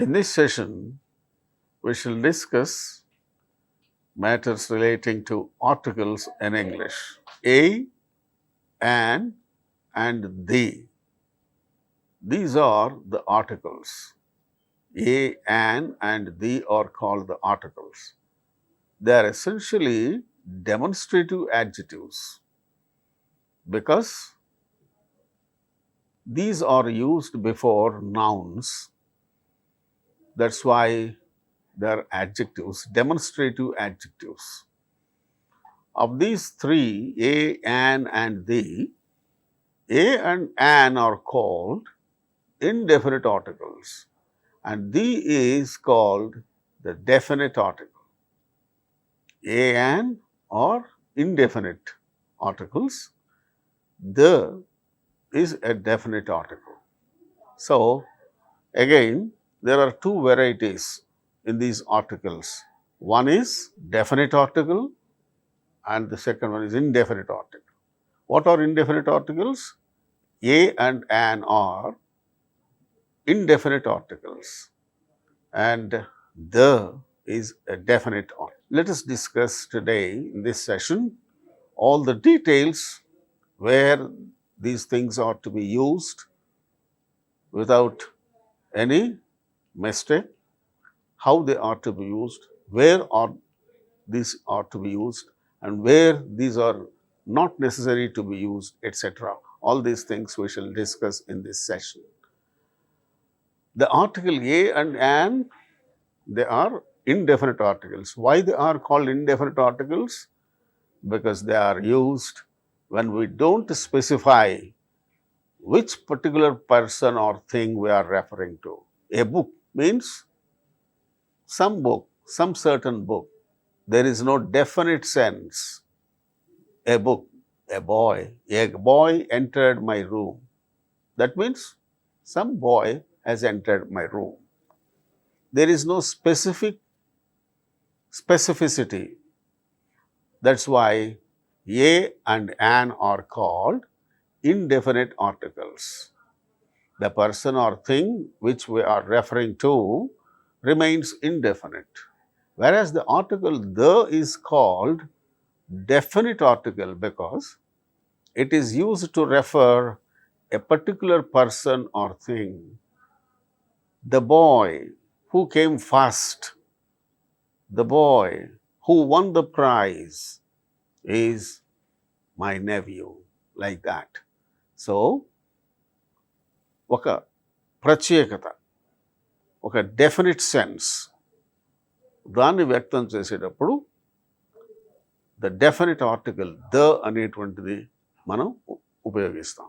In this session, we shall discuss matters relating to articles in English. A, an, and the. These are the articles. A, an, and the are called the articles. They are essentially demonstrative adjectives because these are used before nouns. That's why they are adjectives, demonstrative adjectives. Of these three, a, an, and the, a and an are called indefinite articles, and the is called the definite article. A, an are indefinite articles, the is a definite article. So, again, there are two varieties in these articles. One is definite article and the second one is indefinite article. What are indefinite articles? A and an are indefinite articles and the is a definite article. Let us discuss today in this session all the details where these things are to be used without any mistake, how they are to be used, where are these are to be used, and where these are not necessary to be used, etc. All these things we shall discuss in this session. The article a and an, they are indefinite articles. Why they are called indefinite articles? Because they are used when we don't specify which particular person or thing we are referring to. A book means some book, some certain book. There is no definite sense. A book, a boy entered my room. That means some boy has entered my room. There is no specificity. That's why a and an are called indefinite articles. The person or thing which we are referring to remains indefinite, whereas the article the is called definite article because it is used to refer a particular person or thing. The boy who came first, the boy who won the prize is my nephew, like that. So, ఒక ప్రత్యేకత, ఒక definite sense దాన్ని వ్యక్తం చేసేటప్పుడు the definite article the అనేటువంటిది మనం ఉపయోగిస్తాం.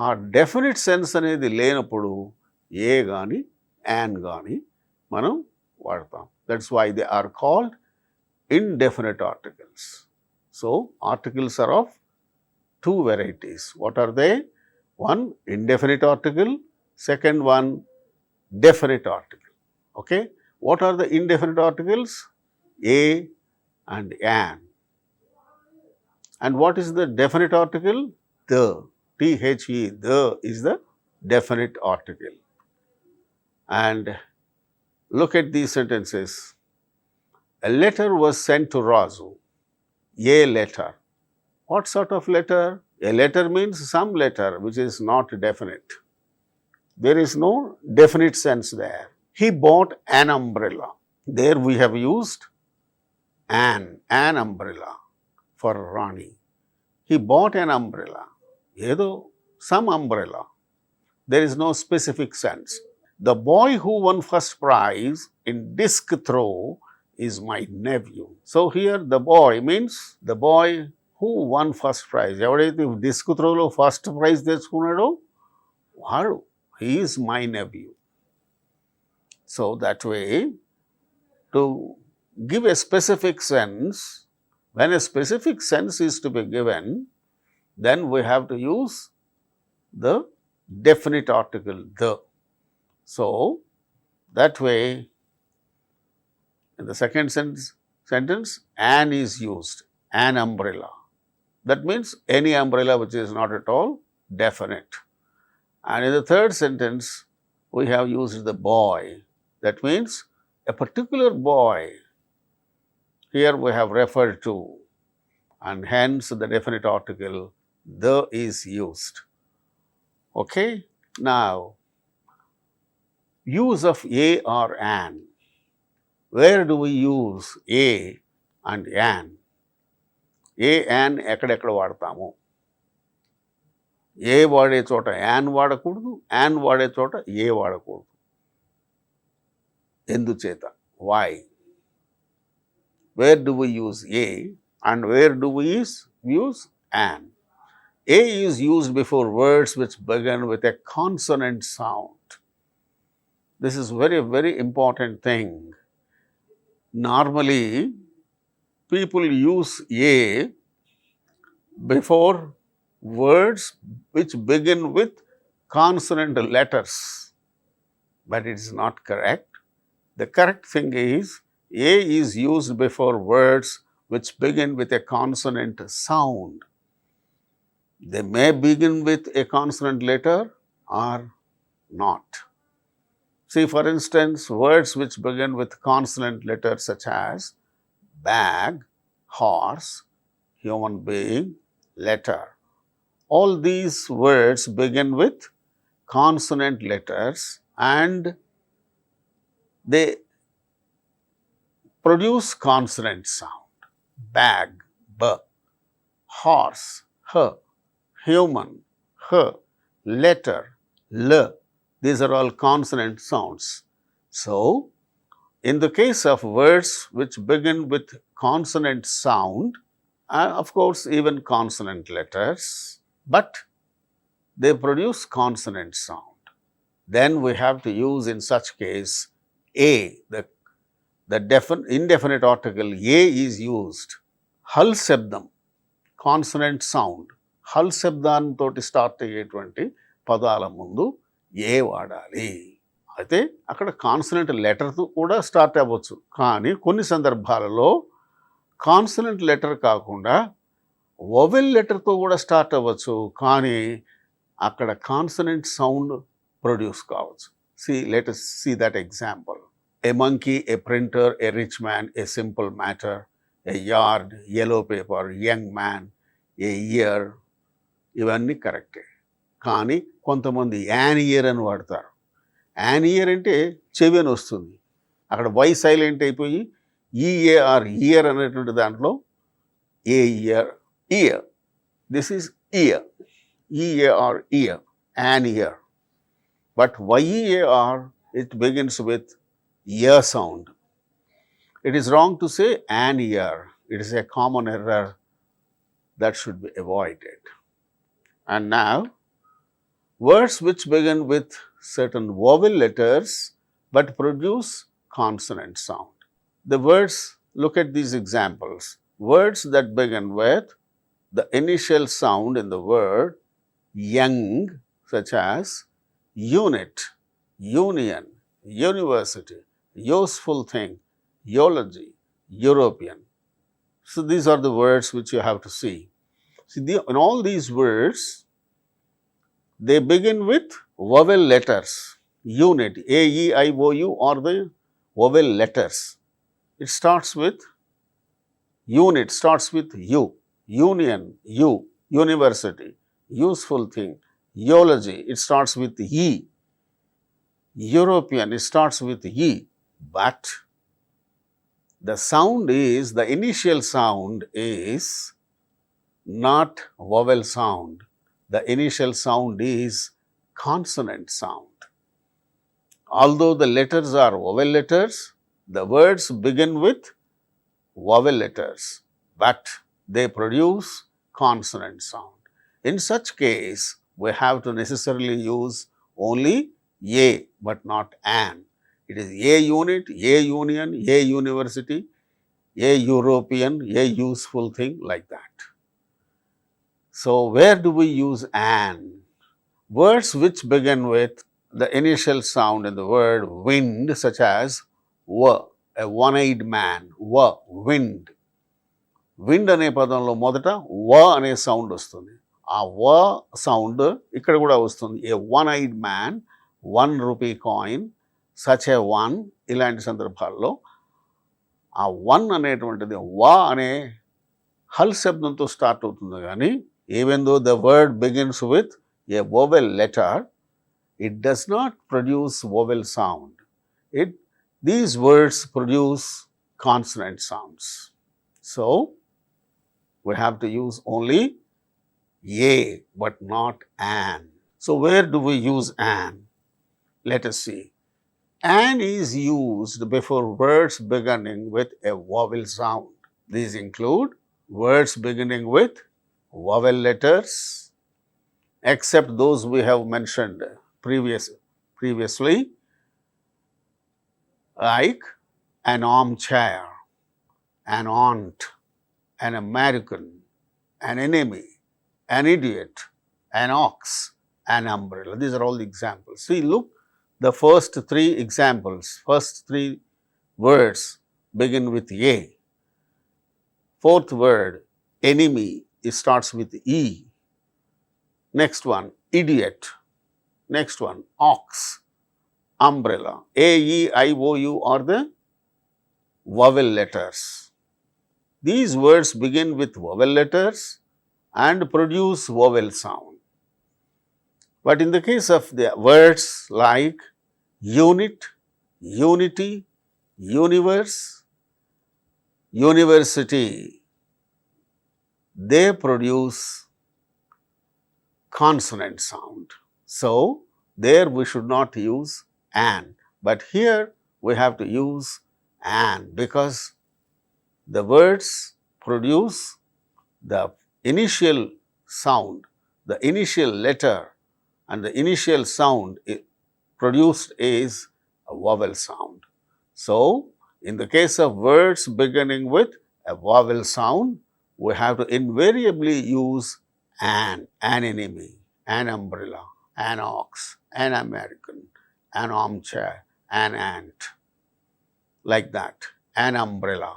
ఆ డెఫినిట్ సెన్స్ అనేది లేనప్పుడు ఏ కానీ యాన్ కానీ మనం వాడతాం. That's why they are called indefinite articles. So, articles are of two varieties. What are they? One, indefinite article, second one, definite article. Okay? What are the indefinite articles? A and an. And what is the definite article? The. The, the is the definite article. And look at these sentences. A letter was sent to Razu. A letter. What sort of letter? A letter means some letter which is not definite. There is no definite sense there. He bought an umbrella. There we have used an umbrella for Rani. He bought an umbrella. Edo, some umbrella. There is no specific sense. The boy who won first prize in disc throw is my nephew. So, here the boy means the boy who won first prize. ఎవడైతే disc త్రోలో first prize తెచ్చుకున్నాడో వాడు, he is my nephew. So, that way to give a specific sense, when a specific sense is to be given, then we have to use the definite article the. So, that way in the second sentence, an is used, an umbrella. That means any umbrella which is not at all definite. And in the third sentence, we have used the boy. That means a particular boy. Here we have referred to, and hence the definite article the is used. Okay. Now, use of a or an. Where do we use a and an? A an ఎక్కడెక్కడ వాడతాము? ఏ వాడే చోట an వాడకూడదు, an వాడే చోట a వాడకూడదు. ఎందుచేత? Why? Where do we use a and where do we use an? A is used before words which begin with a consonant sound. This is very, very important thing. Normally, people use A before words which begin with consonant letters, but it is not correct. The correct thing is A is used before words which begin with a consonant sound. They may begin with a consonant letter or not. See, for instance, words which begin with consonant letters such as bag, horse, human being, letter. All these words begin with consonant letters and they produce consonant sound. Bag, b, horse, h, human, h, letter, l. These are all consonant sounds. So, in the case of words which begin with consonant sound, of course, even consonant letters, but they produce consonant sound, then we have to use in such case A. The indefinite article A is used. Hal శబ్దం, consonant sound. హల్ శబ్దంతో start అయ్యేటువంటి పదాల ముందు a వాడాలి. అయితే అక్కడ consonant లెటర్తో కూడా start అవ్వచ్చు, కానీ కొన్ని సందర్భాలలో కాన్సనెంట్ లెటర్ కాకుండా వొవెల్ లెటర్తో కూడా స్టార్ట్ అవ్వచ్చు, కానీ అక్కడ కాన్సనెంట్ సౌండ్ ప్రొడ్యూస్ కావచ్చు. Let us see that example. A monkey, a printer, a rich man, a simple matter, a yard, yellow paper, young man, a year. ఇవన్నీ కరెక్టే, కానీ కొంతమంది యాన్ ఇయర్ అని వాడతారు. యాన్ ఇయర్ అంటే చెవి అని వస్తుంది, అక్కడ వై సైలెంట్ అయిపోయి ఈఏఆర్ ఇయర్ అనేటువంటి దాంట్లో a ear ear, this is ear, E A R ear, an ear. But Y E A R it begins with ear sound. It is wrong to say an ear. It is a common error that should be avoided. And now, words which begin with certain vowel letters but produce consonant sound. The words, look at these examples. Words that begin with the initial sound in the word young, such as unit, union, university, useful thing, eulogy, European. So, these are the words which you have to see. In all these words, they begin with vowel letters. Unit, A-E-I-O-U are the vowel letters. It starts with unit, starts with U, union, U, university, useful thing, eulogy, it starts with E, European, it starts with E, but the sound is, the initial sound is not vowel sound. The initial sound is consonant sound. Although the letters are vowel letters, the words begin with vowel letters, but they produce consonant sound. In such case, we have to necessarily use only A, but not an. It is a unit, a union, a university, a European, a useful thing, like that. So, where do we use an? Words which begin with the initial sound in the word wind, such as w, a one-eyed man, w, wind. Wind అనే పదంలో మొదట వ అనే sound వస్తుంది. ఆ వ sound ఇక్కడ కూడా వస్తుంది. A one-eyed man, rupee coin, such a one, ఇలాంటి సందర్భాల్లో ఆ వన్ అనేటువంటిది వా అనే హల్ శబ్దంతో స్టార్ట్ అవుతుంది కానీ even though the word begins with a vowel letter, it does not produce vowel sound. These words produce consonant sounds. So, we have to use only a but not an. So, where do we use an? Let us see. An is used before words beginning with a vowel sound. These include words beginning with vowel letters, except those we have mentioned previously, like an armchair, an aunt, an American, an enemy, an idiot, an ox, an umbrella. These are all the examples. See, look, the first three examples, first three words begin with A. Fourth word, enemy, it starts with E. Next one, idiot. Next one, ox, umbrella. A, E, I, O, U are the vowel letters. These words begin with vowel letters and produce vowel sound. But in the case of the words like unit, unity, universe, university, they produce consonant sound. So, there we should not use an, but here we have to use an because the words produce the initial sound, the initial letter and the initial sound produced is a vowel sound. So, in the case of words beginning with a vowel sound, we have to invariably use an enemy, an umbrella, an ox, an American, an armchair, an ant, like that, an umbrella,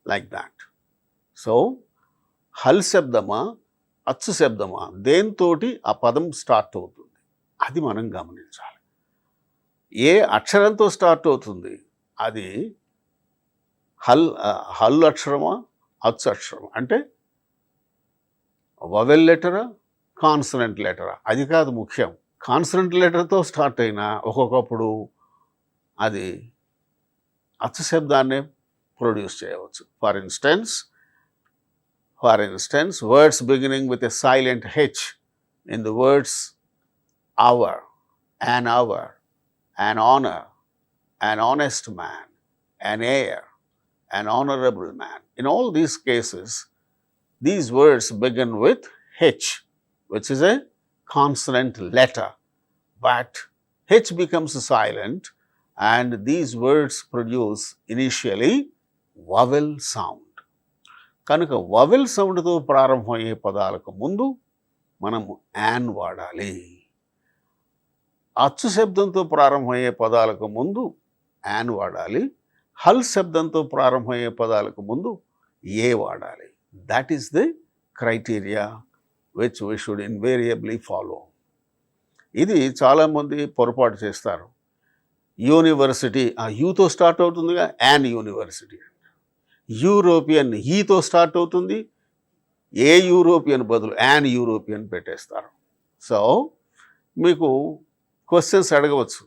like that. So, హల్ శబ్దమా అచ్చు శబ్దమా దేంతోటి ఆ పదం start అవుతుంది అది మనం గమనించాలి. ఏ అక్షరంతో start అవుతుంది అది హల్ అక్షరమా అచ్చు అక్షరమా, అంటే వవెల్ లెటరా కాన్సనెంట్ లెటరా, అది కాదు ముఖ్యం. కాన్సనెంట్ లెటర్తో స్టార్ట్ అయినా ఒక్కొక్కప్పుడు అది అచ్చు శబ్దాన్నే ప్రొడ్యూస్ చేయవచ్చు. For instance words beginning with a silent H in the words hour, an honor, an honest man, an heir, an honorable man. In all these cases, these words begin with H, which is a consonant letter, but H becomes silent and these words produce initially vowel sound. కనుక vowel సౌండ్తో ప్రారంభమయ్యే పదాలకు ముందు మనము an వాడాలి. అచ్చు శబ్దంతో ప్రారంభమయ్యే పదాలకు ముందు యాన్ వాడాలి. హల్ శబ్దంతో ప్రారంభమయ్యే పదాలకు ముందు ఏ వాడాలి. That is the criteria which we should invariably follow. ఇది చాలామంది పొరపాటు చేస్తారు. యూనివర్సిటీ ఆ యూతో స్టార్ట్ అవుతుందిగా, యాన్ యూనివర్సిటీ. యూరోపియన్ ఈతో స్టార్ట్ అవుతుంది, ఏ యూరోపియన్ బదులు యాన్ యూరోపియన్ పెట్టేస్తారు. సో మీకు క్వశ్చన్స్ అడగవచ్చు,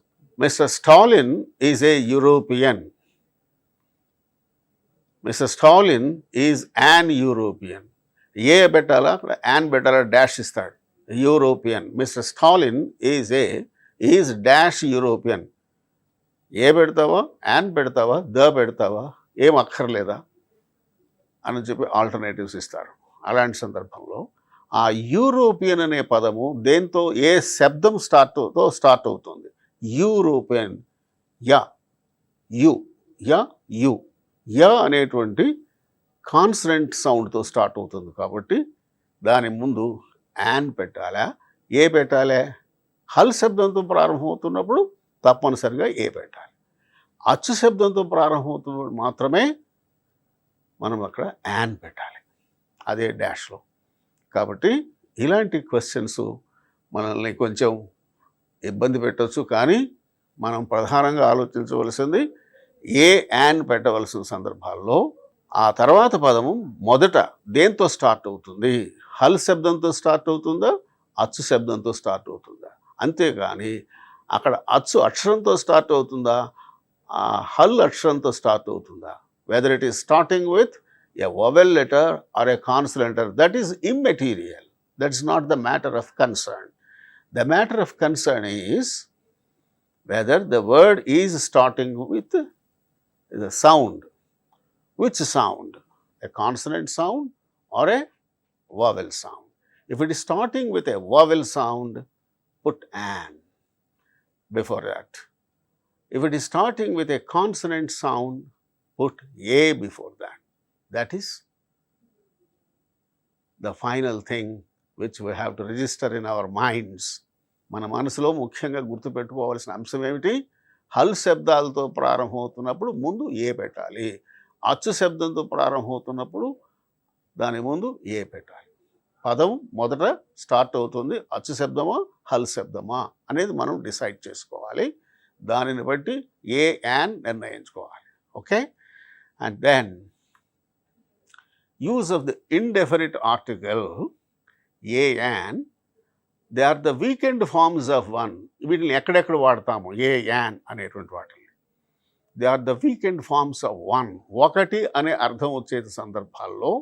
mister Stalin is a European, mister Stalin is an European. A పెట్టాలా, అక్కడ యాన్ పెట్టాలా, డాష్ ఇస్తాడు. European, mister Stalin is dash European. A పెడతావా, యాన్ పెడతావా, ద పెడతావా, ఏం అక్కర్లేదా అని చెప్పి ఆల్టర్నేటివ్స్ ఇస్తారు. అలాంటి సందర్భంలో ఆ యూరోపియన్ అనే పదము దేంతో, ఏ శబ్దం స్టార్ట్ అవుతుంది. యూరోపియన్, యా అనేటువంటి కాన్సనెంట్ సౌండ్తో స్టార్ట్ అవుతుంది కాబట్టి దాని ముందు యాన్ పెట్టాలా, ఏ పెట్టాలా. హల్ శబ్దంతో ప్రారంభమవుతున్నప్పుడు తప్పనిసరిగా ఏ పెట్టాలి. అచ్చు శబ్దంతో ప్రారంభమవుతున్నప్పుడు మాత్రమే మనం అక్కడ యాన్ పెట్టాలి, అదే డాష్లో. కాబట్టి ఇలాంటి క్వశ్చన్స్ మనల్ని కొంచెం ఇబ్బంది పెట్టవచ్చు. కానీ మనం ప్రధానంగా ఆలోచించవలసింది ఏ యాన్ పెట్టవలసిన సందర్భాల్లో ఆ తర్వాత పదము మొదట దేంతో స్టార్ట్ అవుతుంది? హల్ శబ్దంతో స్టార్ట్ అవుతుందా, అచ్చు శబ్దంతో స్టార్ట్ అవుతుందా? అంతేగాని అక్కడ అచ్చు అక్షరంతో స్టార్ట్ అవుతుందా, హల్ అక్షరంతో స్టార్ట్ అవుతుందా? Whether it is starting with a vowel letter or a consonant letter, that is immaterial. That is not the matter of concern. The matter of concern is whether the word is starting with the sound. Which sound? A consonant sound or a vowel sound? If it is starting with a vowel sound, put an before that. If it is starting with a consonant sound, put a before that. That is the final thing which we have to register in our minds. మన మనసులో ముఖ్యంగా గుర్తుపెట్టుకోవాల్సిన అంశం ఏమిటి? హల్ శబ్దాలతో ప్రారంభమవుతున్నప్పుడు ముందు ఏ పెట్టాలి, అచ్చు శబ్దంతో ప్రారంభమవుతున్నప్పుడు దాని ముందు ఏ పెట్టాలి. పదం మొదట స్టార్ట్ అవుతుంది అచ్చు శబ్దమా హల్ శబ్దమా అనేది మనం డిసైడ్ చేసుకోవాలి. దానిని బట్టి ఏ యాన్ నిర్ణయించుకోవాలి. Okay, and then use of the indefinite article a an. They are the weakened forms of one. వీటిని ఎక్కడెక్కడ వాడతాము ఏ యాన్ అనేటువంటి వాటిని? They are the weakened forms of one. ఒకటి అనే అర్థం వచ్చే సందర్భాల్లో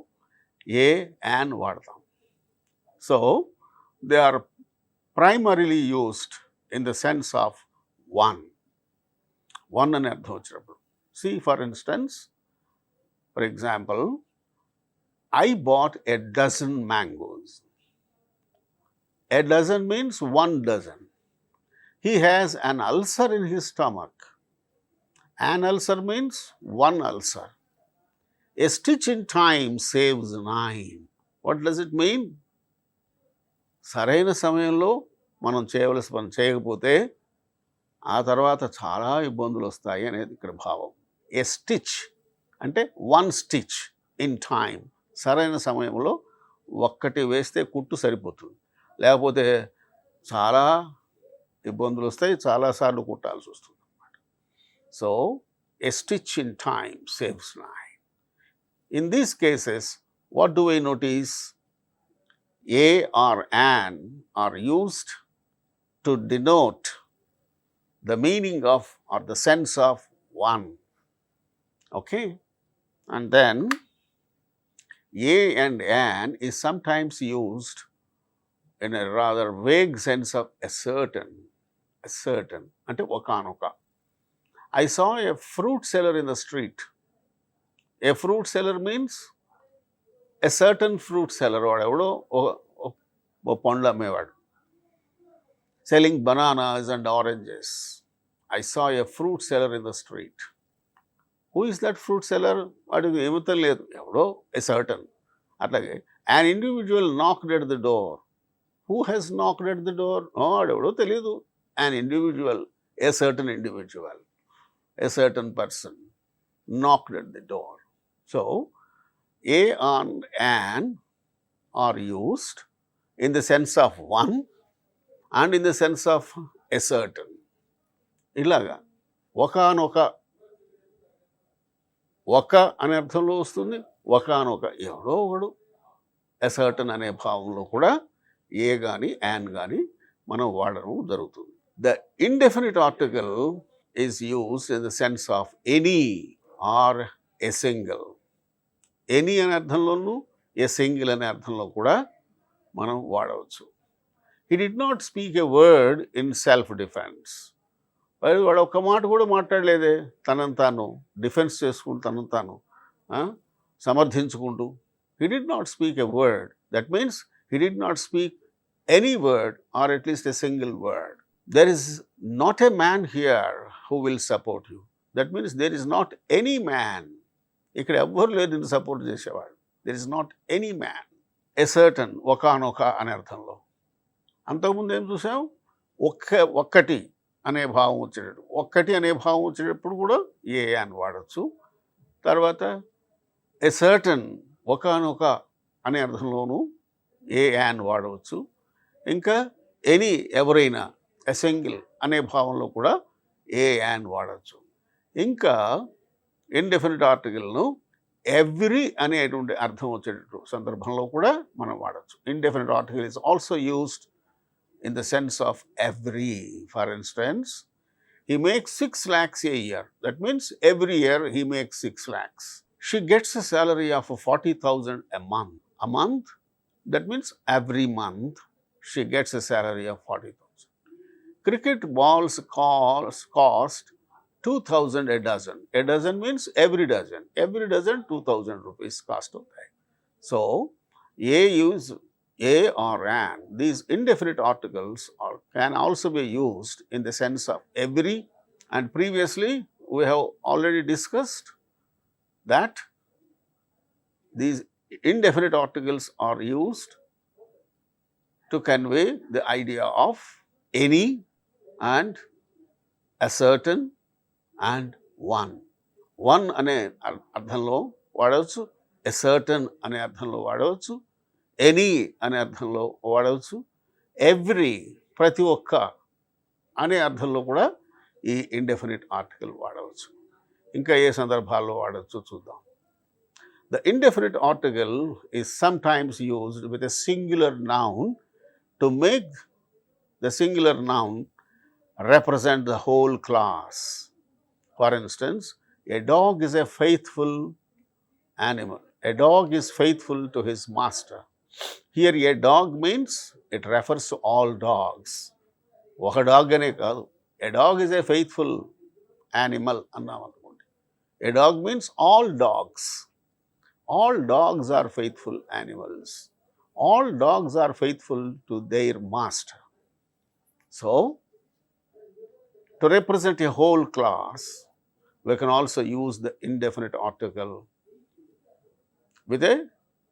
ఏ యాన్ వాడతాం. So they are primarily used in the sense of one. One అనే అర్థం వచ్చినప్పుడు see for instance, for example, I bought a dozen mangoes. A dozen means 1 dozen. He has an ulcer in his stomach. An ulcer means 1 ulcer. A stitch in time saves 9. What does it mean? సరైన సమయంలో మనం చేయవలసిన పని చేయకపోతే ఆ తర్వాత చాలా ఇబ్బందులు వస్తాయి అనేది ఇక్కడ భావం. ఏ స్టిచ్ అంటే 1 స్టిచ్ ఇన్ టైమ్. సరైన సమయంలో ఒక్కటి వేస్తే కుట్టు సరిపోతుంది, లేకపోతే చాలా ఇబ్బందులు వస్తాయి, చాలాసార్లు కుట్టాల్సి వస్తుంది అన్నమాట. So a stitch in time saves 9. In these cases what do we notice? A or an are used to denote the meaning of or the sense of one. Okay, and then a and an is sometimes used in a rather vague sense of a certain ante okanoka. I saw a fruit seller in the street. A fruit seller means a certain fruit seller or evado o పండ్లు అమ్మేవాడు, selling bananas and oranges. I saw a fruit seller in the street. Who is that fruit seller? వాడికి ఏమవుతా లేదు, ఎవడో a certain. అట్లాగే an individual knocked at the door. Who has knocked at the door? వాడెవడో తెలియదు. An individual, a certain individual, a certain person knocked at the door. So a and an are used in the sense of one and in the sense of a certain. ఇలాగా ఒకానొక, ఒక అనే అర్థంలో వస్తుంది, ఒకానొక ఎవడో ఒకడు, ఎ సర్టన్ అనే భావంలో కూడా ఏ కానీ యాన్ కానీ మనం వాడడం జరుగుతుంది. The indefinite article is used in the sense of any or a single. Any అనే అర్థంలోనూ ఏ సింగిల్ అనే అర్థంలో కూడా మనం వాడవచ్చు. He did not speak a word in self-defense. వాడు ఒక్క మాట కూడా మాట్లాడలేదే, తనను తాను డిఫెన్స్ చేసుకుంటూ తనను తాను సమర్థించుకుంటూ. He did not speak a word. That means he did not speak any word or at least a single word. There is not a man here who will support you. That means there is not any man. ఇక్కడ ఎవ్వరు లేదు నిన్ను support చేసేవాడు. There is not any man. A certain, ఒకానొక అనే అర్థంలో. అంతకుముందు ఏం చూసాం? ఒక్కటి అనే భావం వచ్చేటప్పుడు, ఒక్కటి అనే భావం వచ్చేటప్పుడు కూడా ఏ అని వాడచ్చు. తర్వాత ఎ సర్టన్, ఒకానొక అనే అర్థంలోనూ ఏ యాన్ వాడవచ్చు. ఇంకా ఎనీ, ఎవరైనా, ఎ సింగిల్ అనే భావంలో కూడా ఏ యాన్ వాడచ్చు. ఇంకా ఇండెఫినిట్ ఆర్టికల్ను ఎవ్రీ అనేటువంటి అర్థం వచ్చేటట్టు సందర్భంలో కూడా మనం వాడచ్చు. Indefinite article is also used in the sense of every. For instance, he makes 6 lakhs a year. That means every year he makes 6 lakhs. She gets a salary of 40,000 a month. A month, that means every month she gets a salary of 40,000. Cricket balls cost 2,000 a dozen. A dozen means every dozen. Every dozen 2,000 rupees cost of that. So, a or an, these indefinite articles can also be used in the sense of every, and previously we have already discussed that these indefinite articles are used to convey the idea of any and a certain and one. One అనే అర్థంలో వాడవచ్చు, a certain అనే అర్థంలో వాడవచ్చు, any అనే అర్థంలో వాడవచ్చు, every ప్రతి ఒక్క అనే అర్థంలో కూడా ఈ ఇండెఫినిట్ ఆర్టికల్ వాడవచ్చు. ఇంకా ఏ సందర్భాల్లో వాడవచ్చు చూద్దాం. The indefinite article is sometimes used with a singular noun to make the singular noun represent the whole class. For instance, a dog is a faithful animal. A dog is faithful to his master. Here a dog means it refers to all dogs. ఒక dog అనే కాదు, a dog is a faithful animal అన్నాం అనుకోండి. A dog means all dogs. All dogs are faithful animals. All dogs are faithful to their master. So, to represent a whole class, we can also use the indefinite article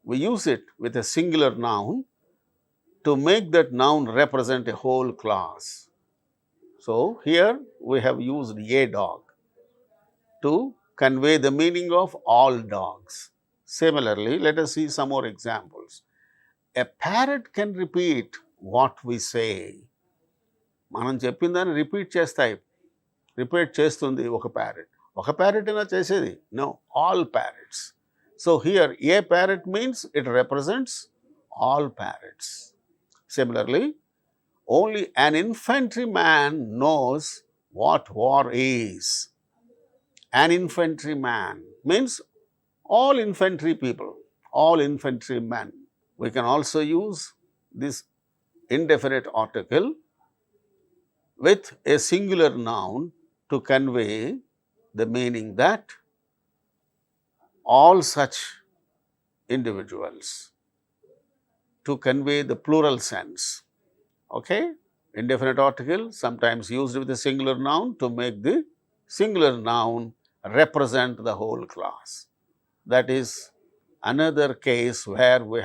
we use it with a singular noun to make that noun represent a whole class. So, here we have used a dog to convey the meaning of all dogs. Similarly, let us see some more examples. A parrot can repeat what we say. మనం చెప్పిన దాన్ని repeat చేస్తుంది ఒక parrot. ఒక parrot అయినా చేసేది? No, all parrots. So, here a parrot means it represents all parrots. Similarly, only an infantryman knows what war is. An infantryman means all infantry people, all infantrymen. We can also use this indefinite article with a singular noun to convey the meaning that all such individuals, to convey the plural sense. Okay? Indefinite article sometimes used with a singular noun to make the singular noun represent the whole class. That is another case where we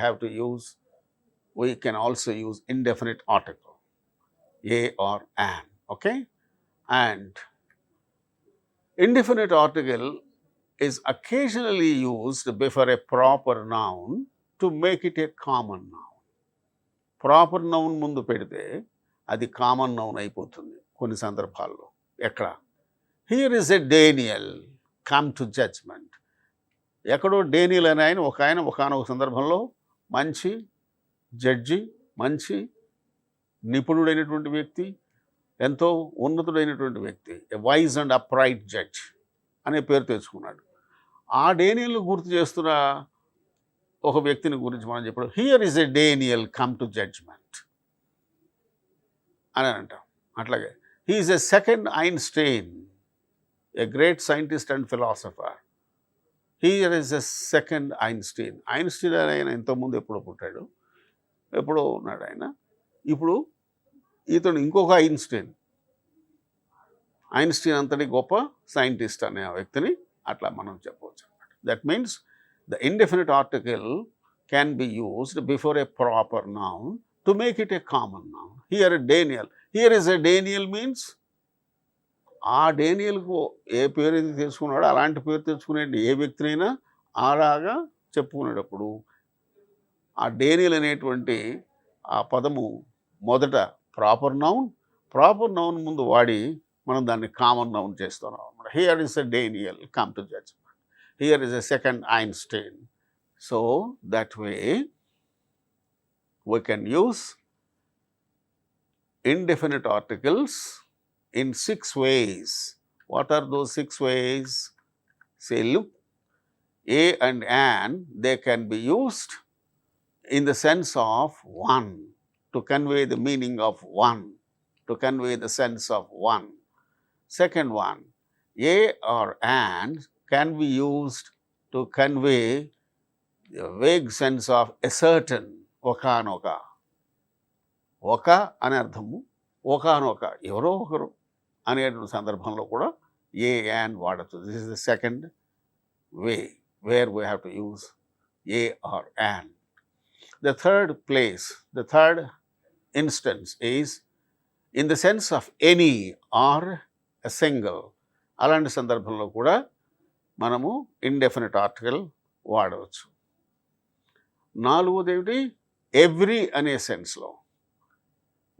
can also use indefinite article, a or an. Okay? And indefinite article is occasionally used before a proper noun to make it a common noun. Proper noun ముందు పెడితే అది common noun అయిపోతుంది కొన్ని సందర్భాల్లో. ఎక్కడ? Here is a Daniel come to judgement. ఎక్కడో Daniel అనే ఆయన ఒకనొక సందర్భంలో మంచి జడ్జి, మంచి నిపుణుడైనటువంటి వ్యక్తి, ఎంతో ఉన్నతుడైనటువంటి వ్యక్తి, ఎ వైజ్ అండ్ అప్రైట్ జడ్జ్ అనే పేరు తెచ్చుకున్నాడు. ఆ డేనియల్ను గుర్తు చేస్తున్న ఒక వ్యక్తిని గురించి మనం చెప్పడం, here is a Daniel come to judgement అని అంటాం. అట్లాగే he is a second Einstein, a great scientist and philosopher. Here is a second Einstein. Einstein ఆయన ఇంతకుముందు ఎప్పుడో పుట్టాడు, ఎప్పుడో ఉన్నాడు ఆయన. ఇప్పుడు ఇతడు ఇంకొక ఐన్స్టైన్ అంతటి గొప్ప సైంటిస్ట్ అనే వ్యక్తిని అట్లా మనం చెప్పవచ్చు అన్నమాట. That means the indefinite article can be used before a proper noun to make it a common noun. Here Daniel, here is a Daniel means ఆ డేనియల్కు ఏ పేరు అయితే తెచ్చుకున్నాడో అలాంటి పేరు తెచ్చుకునే ఏ వ్యక్తినైనా అలాగా చెప్పుకునేటప్పుడు ఆ డేనియల్ అనేటువంటి ఆ పదము మొదట ప్రాపర్ నౌన్, ప్రాపర్ నౌన్ ముందు వాడి మనం దాన్ని కామన్ నౌన్ చేస్తున్నాం అనమాట. Here is a Daniel come to judgement, here is a second Einstein. So that way we can use indefinite articles in 6 ways. What are those 6 ways? Say, look, a and an, they can be used in the sense of one, to convey the meaning of one, to convey the sense of one. Second one, a or an can be used to convey the vague sense of a certain, ఒకనొక, ఒక అనే అర్థము, ఒకనొక ఎవరో ఒకరు అనేటువంటి సందర్భంలో కూడా ఏ యాన్ వాడచ్చు. This is the second way where we have to use a or an. The third place, the third instance is in the sense of any or a single. అలాంటి సందర్భంలో కూడా మనము ఇండెఫినిట్ ఆర్టికల్ వాడవచ్చు. నాలుగోది ఏమిటి? Every అనే సెన్స్లో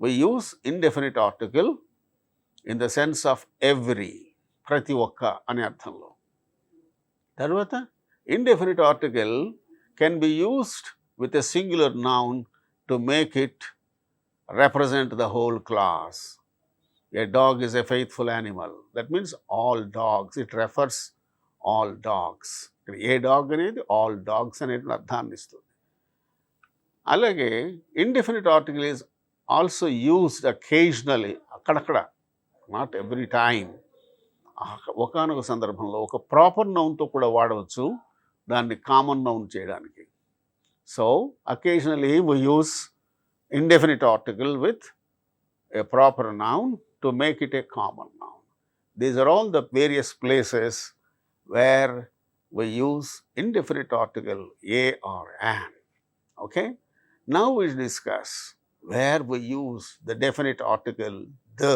we use indefinite article in the sense of every, ప్రతి ఒక్క అనే అర్థంలో. తర్వాత indefinite article can be used with a singular noun to make it represent the whole class. A dog is a faithful animal. That means all dogs. It refers all dogs. A dog అనేది all dogs అనేది అర్థాన్ని ఇస్తుంది. అలాగే indefinite article is also used occasionally, అక్కడక్కడ, not every time, ఒకనొక సందర్భంలో ఒక proper నౌన్తో కూడా వాడవచ్చు దాన్ని కామన్ నౌన్ చేయడానికి. So occasionally we use indefinite article with a proper noun to make it a common noun. These are all the various places where we use indefinite article a or an. Okay? Now we discuss where we use the definite article the.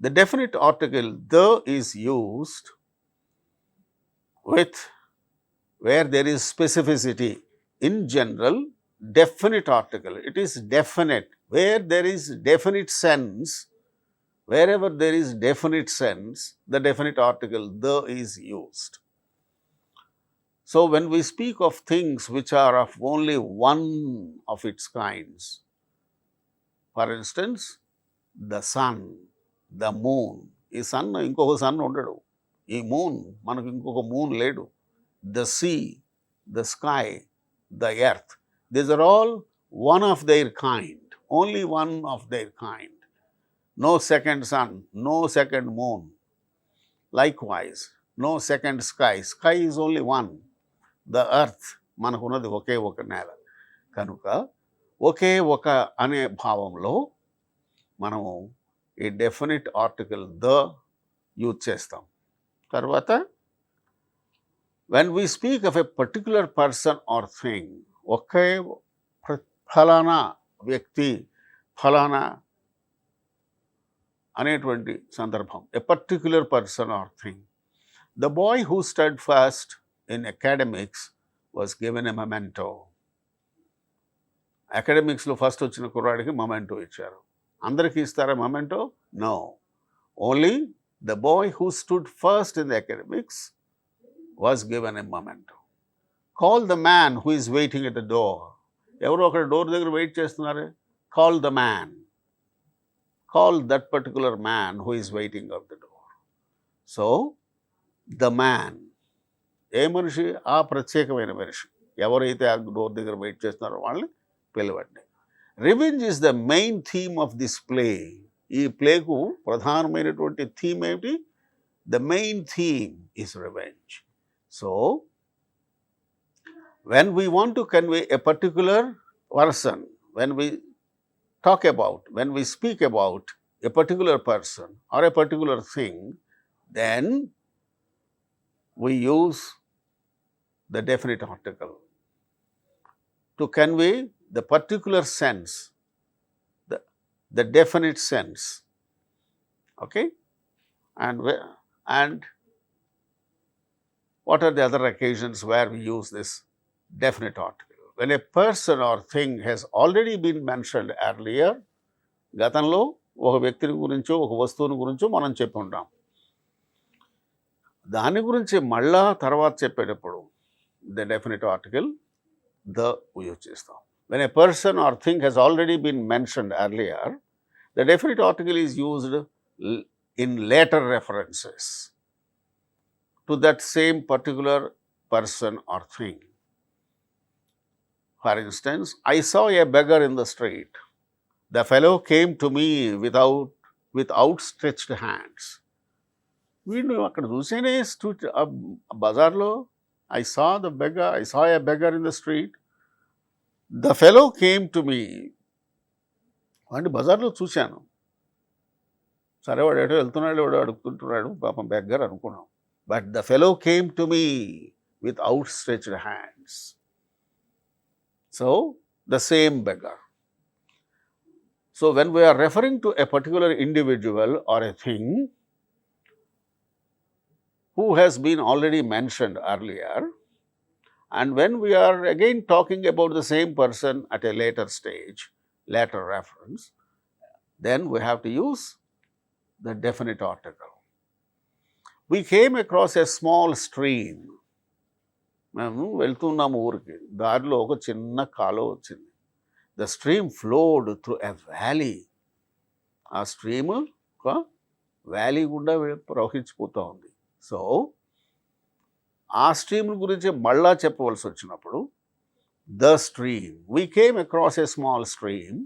The definite article the is used with where there is specificity. In general, definite article, it is definite. Where there is definite sense, wherever there is definite sense, the definite article the is used. So when we speak of things which are of only one of its kinds, for instance, the sun, the moon, ఈ sun ఇంకొక sun ఉండడు, ఈ moon మనకు ఇంకొక moon లేడు, the sea, the sky, the earth, these are all one of their kind, only one of their kind. No second sun, no second moon. Likewise, no second sky. Sky is only one. The earth, మనకున్నది ఒకే ఒక నేల. కనుక ఒకే ఒక అనే భావంలో మనము ఈ definite article the use చేస్తాం. తర్వాత when we speak of a particular person or thing, ఒకే ఫలానా వ్యక్తి, ఫలానా అనేటువంటి సందర్భం, a particular person or thing. The boy who stood first in academics was given a memento. అకాడమిక్స్లో ఫస్ట్ వచ్చిన కుర్రాడికి మొమెంటో ఇచ్చారు. అందరికీ ఇస్తారా memento? No. Only the boy who stood first in the academics was given a memento. Call the man who is waiting at the door. ఎవరో అక్కడ door దగ్గర wait చేస్తున్నారు, call the man. Call that particular man who is waiting at the door. So, the man, ఏ మనిషి? ఆ ప్రత్యేకమైన మనిషి, ఎవరైతే ఆ డోర్ దగ్గర వెయిట్ చేస్తున్నారో వాళ్ళని పిలవండి. Revenge is the main theme of this play. ఈ ప్లేకు ప్రధానమైనటువంటి థీమ్ ఏమిటి? The main theme is revenge. So when we want to convey a particular person, when we speak about a particular person or a particular thing, then we use the definite article to convey the particular sense, the definite sense. Okay? And what are the other occasions where we use this definite article? When a person or thing has already been mentioned earlier, గతంలో ఒక వ్యక్తిని గురించో ఒక వస్తువుని గురించో మనం చెప్పి ఉంటాం. దాని గురించి మళ్ళా తర్వాత చెప్పేటప్పుడు the definite article the use చేస్తాం. When a person or thing has already been mentioned earlier, the definite article is used in later references to that same particular person or thing. For instance, I saw a beggar in the street. The fellow came to me with outstretched hands. వీడు అక్కడ చూసేనే బజార్లో I saw a beggar in the street. The fellow came to me. వాడిని బజార్లో చూశాను. సరే వాడు ఎటో వెళ్తున్నాడు, వాడు అడుగుతుంటున్నాడు, పాపం బెగ్గర్ అనుకున్నాం. But the fellow came to me with outstretched hands. So the same beggar. So when we are referring to a particular individual or a thing who has been already mentioned earlier, and when we are again talking about the same person at a later stage, later reference, then we have to use the definite article. We came across a small stream. మేము వెళ్తున్నాము ఊరికి, దారిలో ఒక చిన్న కాలువ వచ్చింది. The stream flowed through a valley. ఆ stream ఒక వ్యాలీ గుండా ప్రవహించిపోతూ ఉంది. సో ఆ స్ట్రీమ్ గురించి మళ్ళా చెప్పవలసి వచ్చినప్పుడు the stream, we came across a small stream,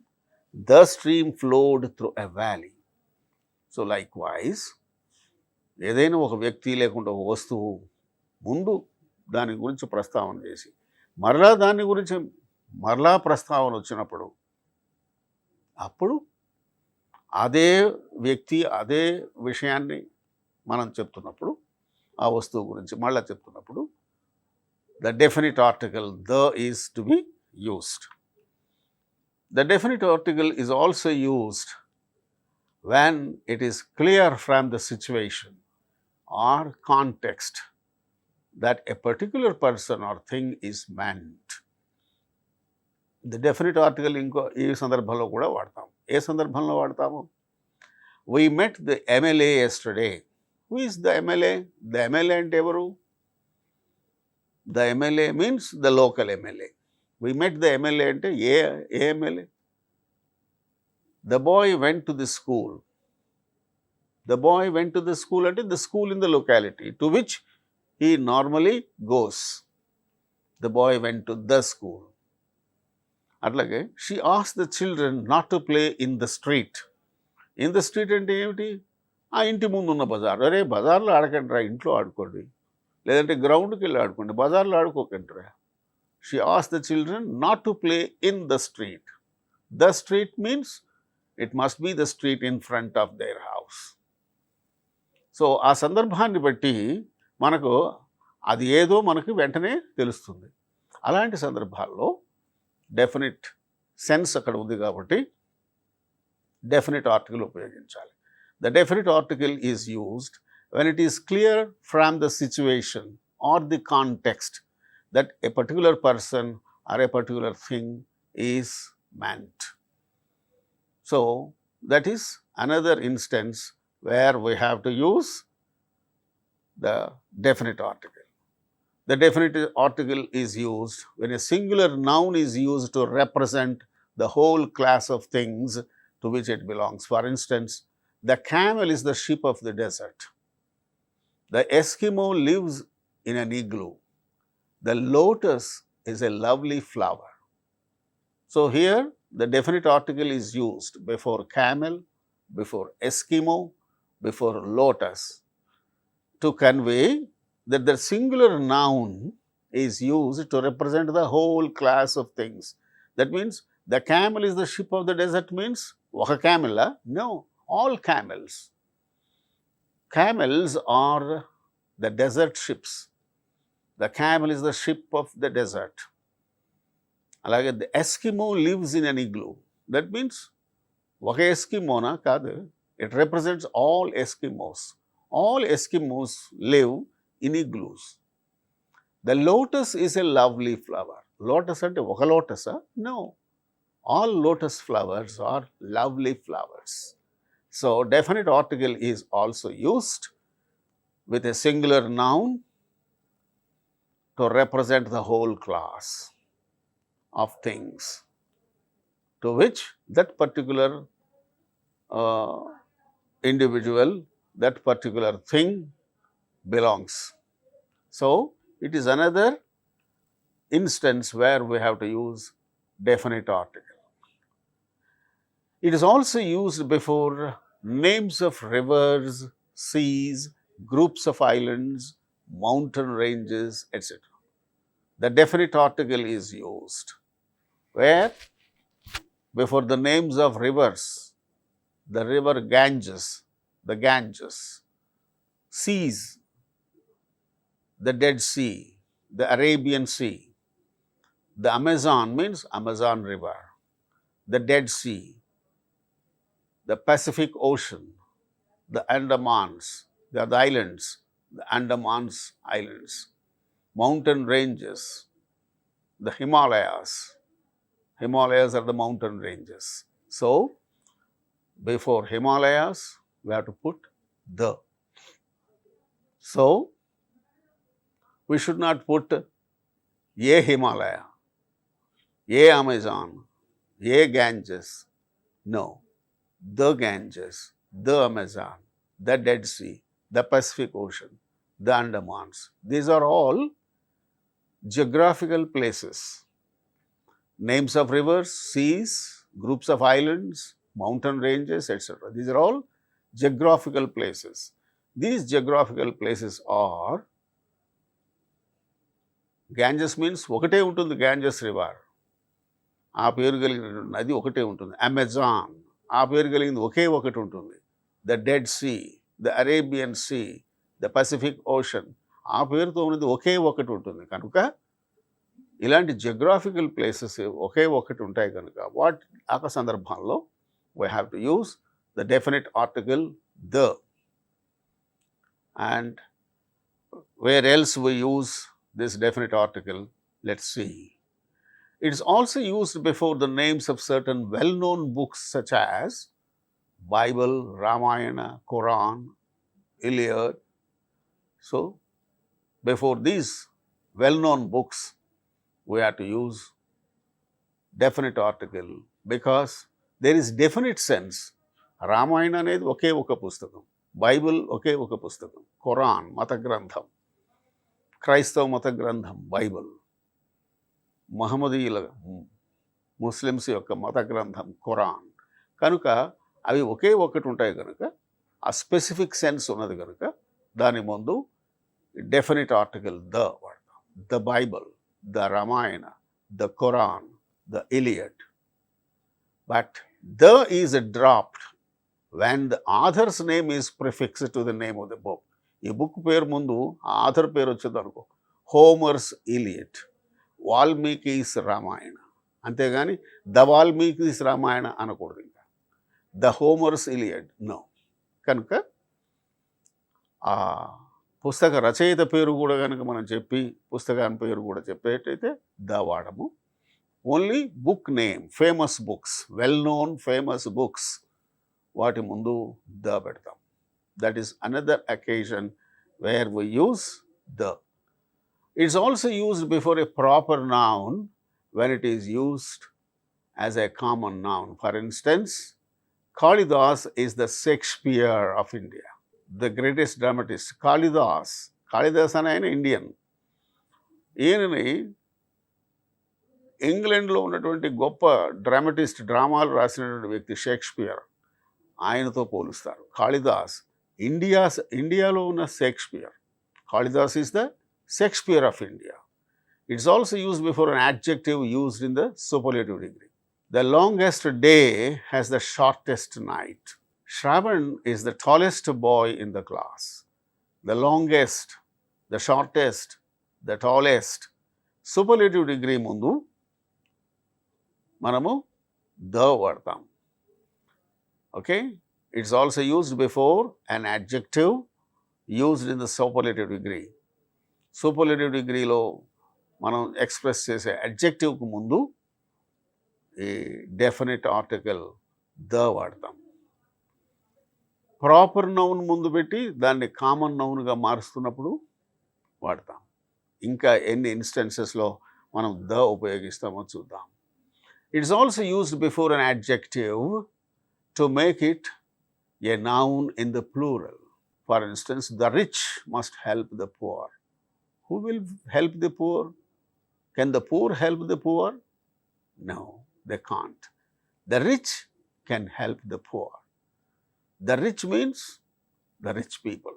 the stream flowed through a valley. So like wise ఏదైనా ఒక వ్యక్తి లేకుండా ఒక వస్తువు ముందు దాని గురించి ప్రస్తావన చేసి మరలా దాని గురించి మరలా ప్రస్తావన వచ్చినప్పుడు అప్పుడు అదే వ్యక్తి అదే విషయాన్ని మనం చెప్తున్నప్పుడు ఆ వస్తువు గురించి మళ్ళా చెప్తున్నప్పుడు the definite article the is to be used. The definite article is also used when it is clear from the situation or context that a particular person or thing is meant. The definite article ఇంకో ఈ సందర్భంలో కూడా వాడతాం. ఏ సందర్భంలో వాడతాము? We met the MLA yesterday. Who is the MLA? The MLA అంటే ఎవరు? The MLA means the local MLA. We met the MLA అంటే ఏ MLA? The boy went to the school. The boy went to the school అంటే the school in the locality to which he normally goes. The boy went to the school. అట్లాగే she asked the children not to play in the street. In the street అంటే ఏమిటి? ఆ ఇంటి ముందు ఉన్న బజార్. అరే బజార్లో ఆడకండి రా, ఇంట్లో ఆడుకోండి, లేదంటే గ్రౌండ్కి వెళ్ళి ఆడుకోండి, బజార్లో ఆడుకోకండి రా. She asked the children not to play in the street. The street means it must be the street in front of their house. So ఆ సందర్భాన్ని బట్టి మనకు అది ఏదో మనకు వెంటనే తెలుస్తుంది. అలాంటి సందర్భాల్లో డెఫినిట్ సెన్స్ అక్కడ ఉంది కాబట్టి డెఫినిట్ ఆర్టికల్ ఉపయోగించాలి. The definite article is used when it is clear from the situation or the context that a particular person are a particular thing is meant. So that is another instance where we have to use the definite article. The definite article is used when a singular noun is used to represent the whole class of things to which it belongs. For instance, the camel is the ship of the desert. The Eskimo lives in an igloo. The lotus is a lovely flower. So here the definite article is used before camel, before Eskimo, before lotus to convey that the singular noun is used to represent the whole class of things. That means the camel is the ship of the desert means oka camel? No, all camels. Camels are the desert ships. The camel is the ship of the desert. అలాగే the Eskimo lives in an igloo. That means ఒక ఎస్కిమోనా కాదు, it represents all Eskimos. All Eskimos live in igloos. The lotus is a lovely flower. Lotus అంటే ఒక లోటసా? No, All lotus flowers are lovely flowers. So definite article is also used with a singular noun to represent the whole class of things to which that particular uh, individual, that particular thing belongs. So it is another instance where we have to use definite article. It is also used before names of rivers, seas, groups of islands, mountain ranges, etc. The definite article is used where before the names of rivers, the river Ganges, the Ganges, seas, the Dead Sea, the Arabian Sea, the Amazon means Amazon River, the Dead Sea, the Pacific Ocean, the Andamans, the islands, the Andamans Islands, mountain ranges, the Himalayas. Himalayas are the mountain ranges. So, before Himalayas, we have to put the. So, we should not put a Himalaya, a Amazon, a Ganges. No, the Ganges, the Amazon, the Dead Sea, the Pacific Ocean, the Andamans. These are all geographical places. Names of rivers, seas, groups of islands, mountain ranges, etc. These are all geographical places. These geographical places are Ganges means ఒకటే ఉంటుంది Ganges river. ఆ పేరు కలిగిన నది ఒకటే ఉంటుంది. Amazon ఆ పేరు కలిగింది ఒకే ఒకటి ఉంటుంది. The Dead Sea, the Arabian Sea, the Pacific Ocean ఆ పేరుతో ఉన్నది ఒకే ఒకటి ఉంటుంది కనుక ఇలాంటి జియోగ్రాఫికల్ ప్లేసెస్ ఒకే ఒకటి ఉంటాయి కనుక ఆ సందర్భంలో we have to use the definite article the. And where else we use this definite article, let's see. It is also used before the names of certain well-known books such as Bible, Ramayana, Quran, Iliad. So, before these well-known books, we have to use definite article because there is definite sense. Ramayana అనేది ఒకే ఒక పుస్తకం, Bible ఒకే ఒక పుస్తకం, ఖురాన్ మత గ్రంథం, క్రైస్తవ మత గ్రంథం బైబిల్, మహమ్మదీయుల ముస్లిమ్స్ యొక్క మత గ్రంథం ఖురాన్. కనుక అవి ఒకే ఒకటి ఉంటాయి కనుక ఆ స్పెసిఫిక్ సెన్స్ ఉన్నది కనుక దాని ముందు డెఫినెట్ ఆర్టికల్ ద వాడతాం. The Bible, the Ramayana, the Quran, the Iliad. But the is dropped when the author's name is prefixed to the name of the book. ఈ బుక్ పేరు ముందు ఆథర్ పేరు వచ్చేది అనుకో, హోమర్స్ ఇలియడ్, వాల్మీకిస్ రామాయణ, అంతేగాని ద వాల్మీకిస్ రామాయణ అనకూడదు. ఇంకా ద హోమర్స్ ఇలియడ్ నో. కనుక ఆ పుస్తక రచయిత పేరు కూడా కనుక మనం చెప్పి పుస్తకాన్ని పేరు కూడా చెప్పేటైతే ద వాడము. Only book name, famous books, well known famous books వాటి ముందు ద పెడతాం. That is another occasion where we use the. It is also used before a proper noun when it is used as a common noun. For instance, Kalidas is the Shakespeare of India, the greatest dramatist. Kalidas అనే ఆయన Indian. ఈయనని ఇంగ్లాండ్లో ఉన్నటువంటి గొప్ప dramatist, డ్రామాలు రాసినటువంటి వ్యక్తి Shakespeare, ఆయనతో పోలుస్తారు. కాళిదాస్ ఇండియాలో ఉన్న Shakespeare. Kalidas is the Shakespeare of India. It's also used before an adjective used in the superlative degree. The longest day has the shortest night. Shravan is the tallest boy in the class. The longest, the shortest, the tallest. Superlative degree ముందు మనము the వాడతాం. Okay. It's also used before an adjective used in the superlative degree. Superlative degreeలో మనం express చేసే అడ్జెక్టివ్కు ముందు ఈ definite article the వాడతాం. Proper noun ముందు పెట్టి దాన్ని కామన్ నౌన్గా మారుస్తున్నప్పుడు వాడతాం. ఇంకా ఎన్ని ఇన్స్టెన్సెస్లో మనం ద ఉపయోగిస్తామో చూద్దాం. It's also used before an adjective to make it a noun in the plural. For instance, the rich must help the poor. Who will help the poor? Can the poor help the poor? No, they can't. The rich can help the poor. The rich means the rich people.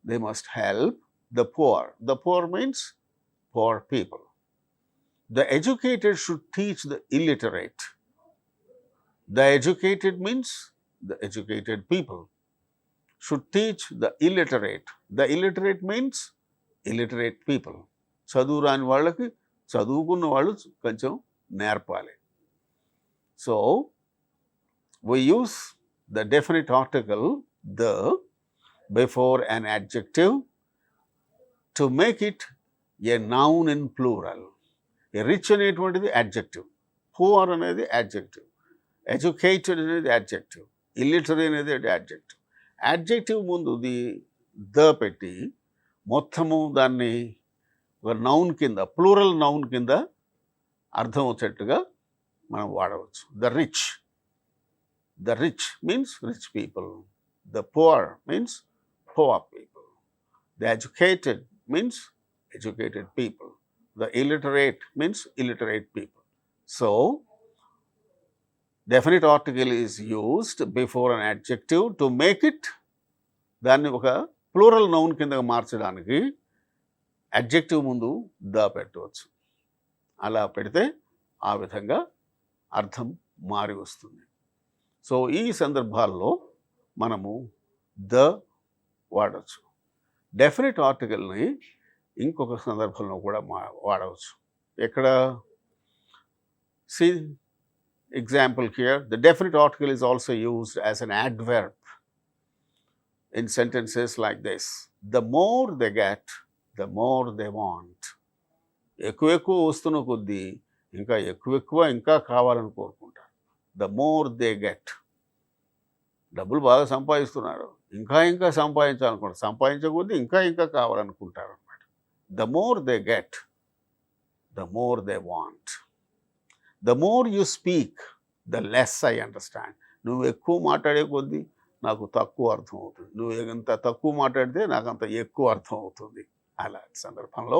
They must help the poor. The poor means poor people. The educated should teach the illiterate. The educated means the educated people should teach the illiterate. The illiterate means illiterate people. చదువు రాని వాళ్ళకి చదువుకున్న వాళ్ళు కొంచెం నేర్పాలి. So we use the definite article the before an adjective to make it a noun in plural. A rich అనేటువంటిది adjective, poor అనేది adjective, educated అనేది adjective, illiterate అనేది adjective. adjective ముందు ద పెట్టి మొత్తము దాన్ని ఒక నౌన్ కింద, ప్లూరల్ నౌన్ కింద అర్థం వచ్చేట్టుగా మనం వాడవచ్చు. The rich means rich people. The poor means poor people. The educated means educated people. The illiterate means illiterate people. So definite article is used before an adjective to make it, దాన్ని ఒక plural noun కింద మార్చడానికి adjective ముందు the పెట్టవచ్చు. అలా పెడితే ఆ విధంగా అర్థం మారి వస్తుంది. సో ఈ సందర్భాల్లో మనము ద వాడవచ్చు. డెఫినెట్ ఆర్టికల్ని ఇంకొక సందర్భంలో కూడా వాడవచ్చు. ఎక్కడ? See example here, the definite article is also used as an adverb in sentences like this: the more they get, the more they want. ఎక్కువ వస్తున్న కొద్దీ ఇంకా ఎక్కువ ఇంకా కావాలని కోరుకుంటారు. ద మోర్ దే గెట్, డబ్బులు బాగా సంపాదిస్తున్నారు, ఇంకా సంపాదించాలనుకుంటారు, సంపాదించకొద్దీ ఇంకా కావాలనుకుంటారు అనమాట. The more they get, the more they want. The more you speak, the less I understand. నువ్వు ఎక్కువ మాట్లాడే కొద్దీ నాకు తక్కువ అర్థం అవుతుంది, నువ్వు ఎంత తక్కువ మాట్లాడితే నాకు అంత ఎక్కువ అర్థం అవుతుంది. అలా సందర్భంలో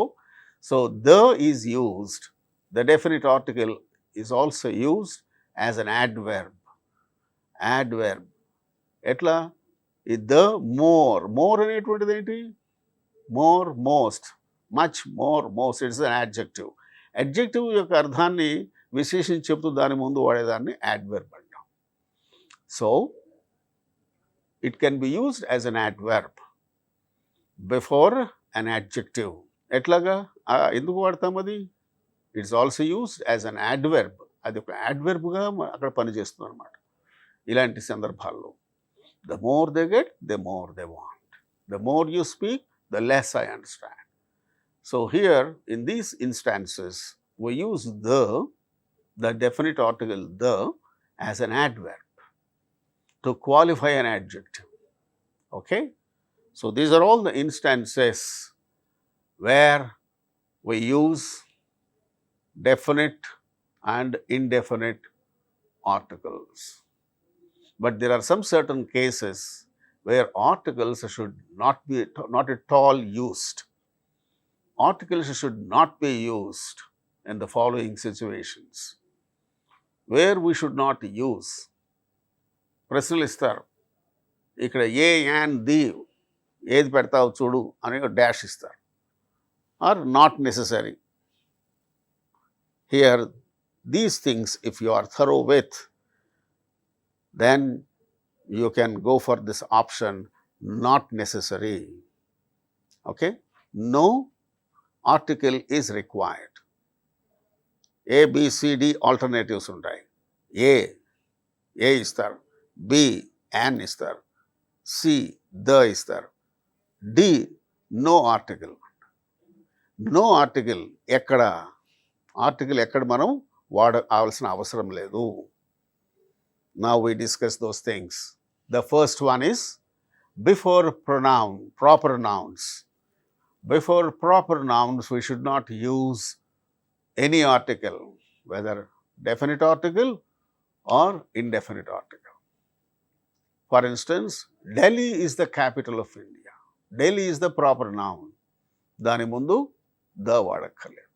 so the is used, the definite article is also used as an adverb. ఎట్లా? ఈ ద మోర్ అనేటువంటిది ఏంటి? More, most, much, more, most. It's an adjective. Adjective యొక్క అర్థాన్ని విశేషించి చెప్తూ దాని ముందు వాడేదాన్ని adverb అంటాం. So it can be used as an adverb before an adjective. ఎట్లాగా? ఎందుకు వాడతాం అది? It's also used as an adverb. అది ఒక adverbగా అక్కడ పనిచేస్తుంది అనమాట. ఇలాంటి సందర్భాల్లో the more they get, the more they want. The more you speak, the less I understand. So here in these instances we use the definite article the as an adverb to qualify an adjective. Okay? So these are all the instances where we use definite and indefinite articles. But there are some certain cases where articles should not at all used. Articles should not be used in the following situations. Where we should not use. ప్రశ్నలు ఇస్తారు, ఇక్కడ a an the ఏది పెడతావు చూడు అని dash ఇస్తారు. Or not necessary. Here these things if you are thorough with, then you can go for this option not necessary. Okay? No article is required. ABCD alternatives ఉంటాయి. A ఇస్తారు, B an ఇస్తారు, C the ఇస్తారు, D no article. No article ఎక్కడ? Article ఎక్కడ మనం వాడవలసిన అవసరం లేదు. Now we discuss those things. The first one is before proper nouns. Before proper nouns, we should not use any article, whether definite article or indefinite article. For instance, Delhi is the capital of India. Delhi is the proper noun. Dani mundu the vaadakkaledu.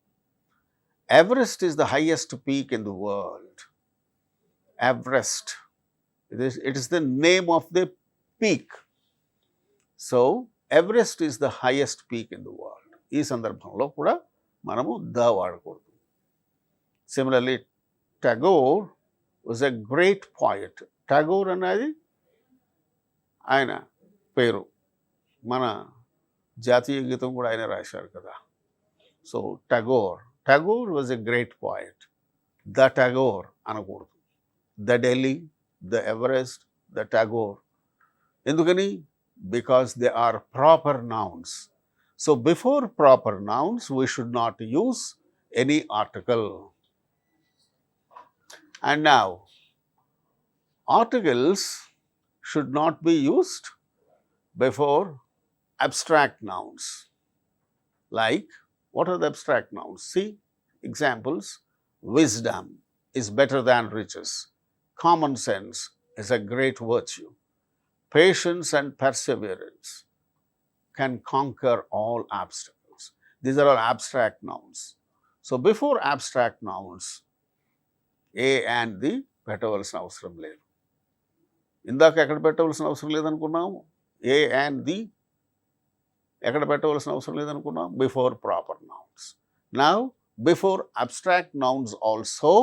Everest is the highest peak in the world. Everest. It is the name of the peak. So, Everest is the highest peak in the world. ఈ సందర్భంలో కూడా మనము the వాడకూడదు. Similarly, Tagore was a great poet. Tagore అనేది ఆయన పేరు. మన జాతీయ గీతం కూడా ఆయన రాశారు కదా. So Tagore was a great poet. The Tagore అనకూడదు. The Delhi, the Everest, the Tagore. ఎందుకని? Because they are proper nouns. So before proper nouns, we should not use any article. And now, articles should not be used before abstract nouns. Like, what are the abstract nouns? See, examples. Wisdom is better than riches. Common sense is a great virtue. Patience and perseverance can conquer all obstacles. These are all abstract nouns. So before abstract nouns, A and the పెట్టవలసిన అవసరం లేదు. ఇందాక ఎక్కడ పెట్టవలసిన అవసరం లేదనుకున్నాము? A and the ఎక్కడ పెట్టవలసిన అవసరం లేదనుకున్నాం? Before proper nouns. Now, before abstract nouns also,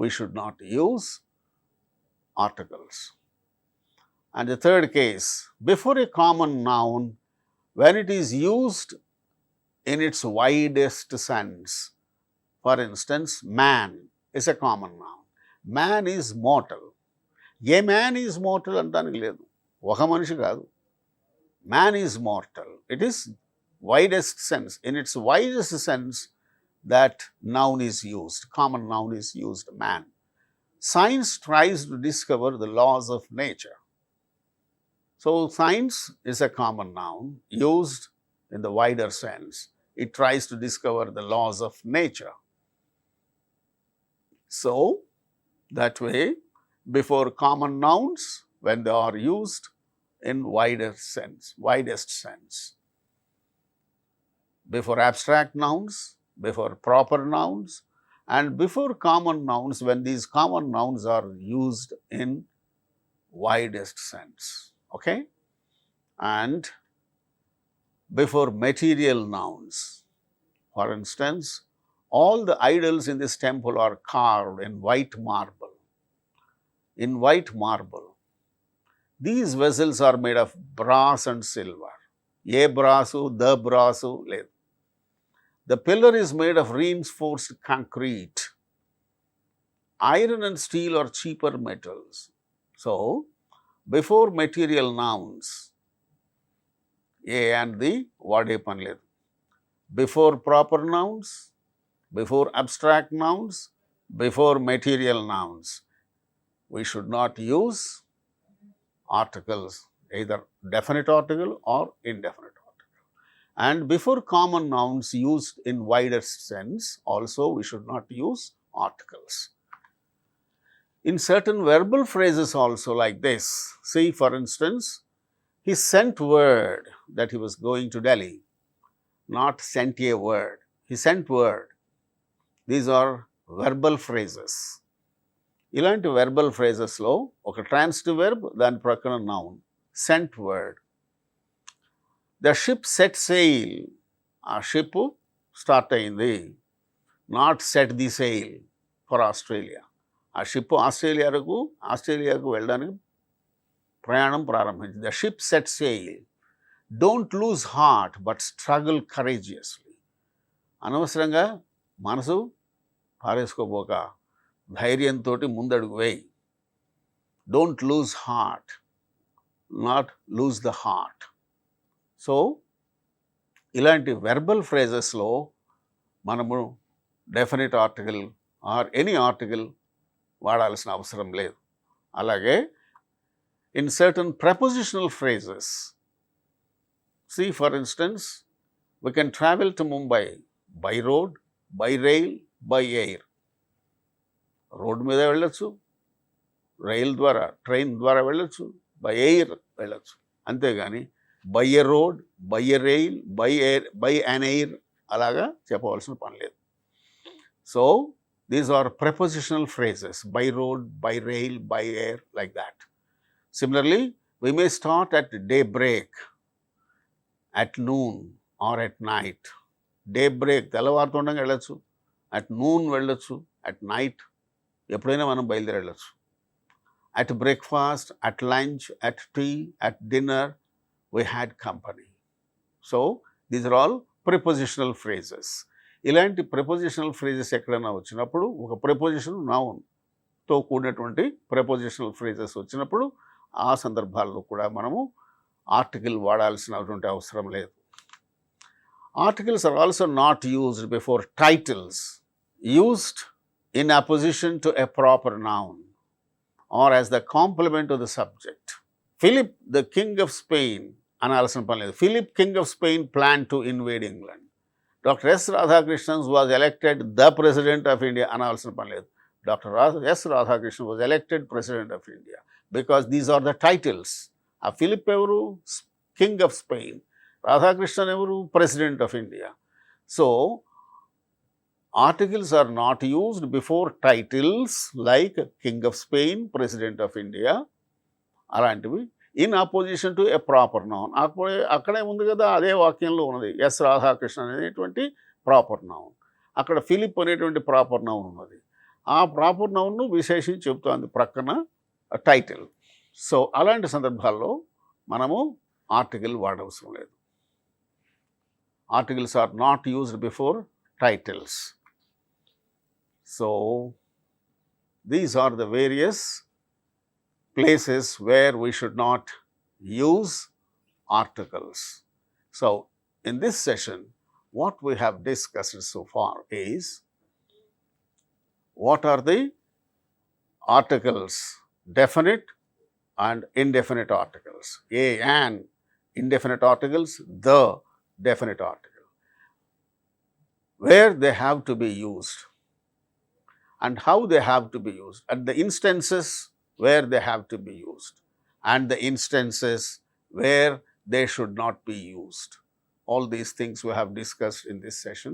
we should not use articles. And the third case, before a common noun, when it is used in its widest sense. For instance, man is a common noun. Man is mortal. A man is mortal అంటానికి లేదు. ఒక మనిషి కాదు. Man is mortal. It is widest sense. In its widest sense, that noun is used. Common noun is used, man. Science tries to discover the laws of nature. So, science is a common noun used in the wider sense. It tries to discover the laws of nature. So, that way, before common nouns, when they are used in widest sense. Before abstract nouns, before proper nouns, and before common nouns, when these common nouns are used in widest sense. Okay? And before material nouns. For instance, all the idols in this temple are carved in white marble. In white marble. These vessels are made of brass and silver. Ye brassu, the brassu, లేదు. The pillar is made of reinforced concrete. Iron and steel are cheaper metals. So, before material nouns, A and the వాడే పని లేదు. Before proper nouns, before abstract nouns, before material nouns, we should not use articles, either definite article or indefinite article. And before common nouns used in widest sense, also we should not use articles. In certain verbal phrases also like this, see for instance, he sent word that he was going to Delhi, not sent a word. He sent word. These are verbal phrases. ఇలాంటి verbal ఫ్రేజెస్లో ఒక transitive verb, దాని ప్రక్కన noun. Sent word. The ship set sail. ఆ ship start అయింది. Not set the sail for Australia. ఆ ship ఆస్ట్రేలియాకు వెళ్ళడానికి ప్రయాణం ప్రారంభించింది. The ship set sail. Don't lose heart but struggle courageously. అనవసరంగా మనసు పారేసుకోబోక ధైర్యంతో ముందడుగు వేయి. Don't lose heart, not lose the heart. So ఇలాంటి వెర్బల్ ఫ్రేజెస్లో మనము definite article or any article వాడాల్సిన అవసరం లేదు. అలాగే in certain prepositional phrases, see for instance we can travel to Mumbai by road, by rail, by air. Road మీద వెళ్ళొచ్చు, rail ద్వారా, ట్రైన్ ద్వారా వెళ్ళొచ్చు, బై ఎయిర్ వెళ్ళొచ్చు. అంతేగాని by a road, by a rail, by air, by an air అలాగా చెప్పవలసిన పని లేదు. So these are prepositional phrases: by road, by rail, by air, like that. Similarly, we may start at daybreak, at noon, or at night. Daybreak తెల్లవారుతుండగా వెళ్ళొచ్చు, at noon వెళ్ళొచ్చు, at night ఎప్పుడైనా మనం బయలుదేరి వెళ్ళొచ్చు. At breakfast, at lunch, at tea, at dinner, we had company. So these are all prepositional phrases. ఇలాంటి prepositional phrases ఎక్కడైనా వచ్చినప్పుడు, ఒక preposition నౌన్తో కూడినటువంటి prepositional phrases వచ్చినప్పుడు ఆ సందర్భాల్లో కూడా మనము ఆర్టికల్ వాడాల్సినటువంటి అవసరం లేదు. Articles are also not used before titles, used in opposition to a proper noun or as the complement of the subject. Philip, the king of Spain, analysis panaledu. Philip, king of Spain, planned to invade England. Dr. S. Radhakrishnan was elected the president of India, analysis panaledu. Dr. S. Radhakrishnan was elected president of India, because these are the titles. Philip evaru, king of Spain. Radhakrishnan evaru, president of India. So articles are not used before titles like king of Spain, president of India, అలాంటివి. In opposition to A proper noun, అక్కడే ఉంది కదా, అదే వాక్యంలో ఉన్నది. Yes Radhakrishna అనేటువంటి proper noun, అక్కడ Philip అనేటువంటి ప్రాపర్ నౌన్ ఉన్నది. ఆ ప్రాపర్ నౌన్ను విశేషించి చెబుతోంది ప్రక్కన టైటిల్. సో అలాంటి సందర్భాల్లో మనము ఆర్టికల్ వాడవసరం లేదు. Articles are not used before titles. So these are the various places where we should not use articles. So in this session, what we have discussed so far is what are the articles, definite and indefinite articles. An indefinite articles, the definite article, where they have to be used and how they have to be used, and the instances where they have to be used, and the instances where they should not be used. All these things we have discussed in this session.